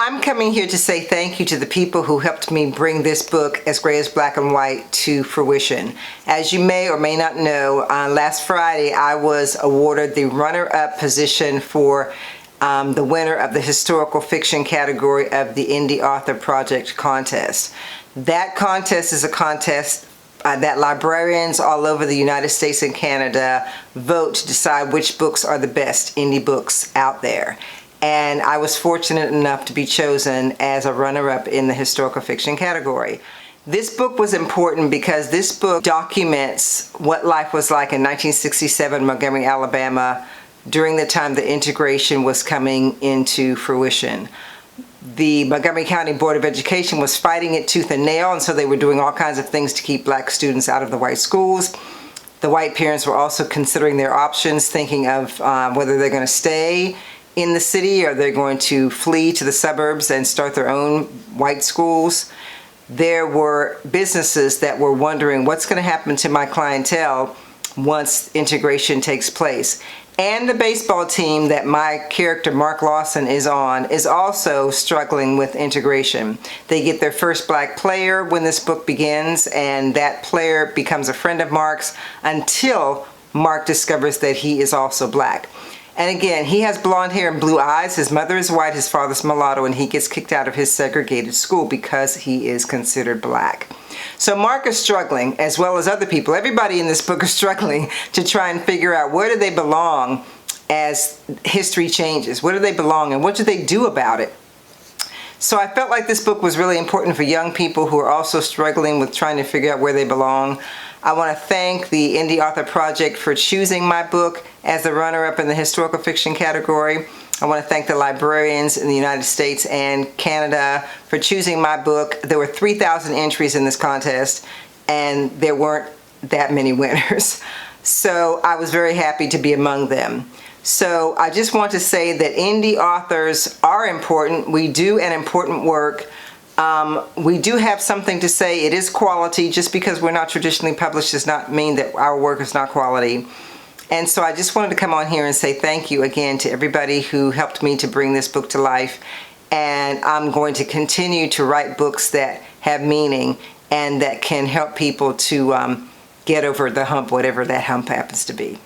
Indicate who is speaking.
Speaker 1: I'm coming here to say thank you to the people who helped me bring this book, As Gray as Black and White, to fruition. As you may or may not know, last Friday I was awarded the runner-up position for the winner of the historical fiction category of the Indie Author Project contest. That contest is a contest that librarians all over the United States and Canada vote to decide which books are the best indie books out there. And I was fortunate enough to be chosen as a runner-up in the historical fiction category. This book was important because this book documents what life was like in 1967 Montgomery, Alabama, during the time the integration was coming into fruition. The Montgomery County Board of Education was fighting it tooth and nail, and so they were doing all kinds of things to keep black students out of the white schools. The white parents were also considering their options, thinking of whether they're going to stay in the city or they're going to flee to the suburbs and start their own white schools. There were businesses that were wondering what's going to happen to my clientele once integration takes place. And the baseball team that my character Mark Lawson is on is also struggling with integration. They get their first black player when this book begins, and that player becomes a friend of Mark's until Mark discovers that he is also black. And again, he has blonde hair and blue eyes. His mother is white, his father's mulatto, and he gets kicked out of his segregated school because he is considered black. So Mark is struggling, as well as other people. Everybody in this book is struggling to try and figure out where do they belong as history changes. Where do they belong and what do they do about it? So I felt like this book was really important for young people who are also struggling with trying to figure out where they belong. I want to thank the Indie Author Project for choosing my book as the runner-up in the historical fiction category. I want to thank the librarians in the United States and Canada for choosing my book. There were 3,000 entries in this contest, and there weren't that many winners. So I was very happy to be among them. So I just want to say that indie authors are important. We do an important work. We do have something to say. It is quality. Just because we're not traditionally published does not mean that our work is not quality. And so I just wanted to come on here and say thank you again to everybody who helped me to bring this book to life. And I'm going to continue to write books that have meaning and that can help people to get over the hump, whatever that hump happens to be.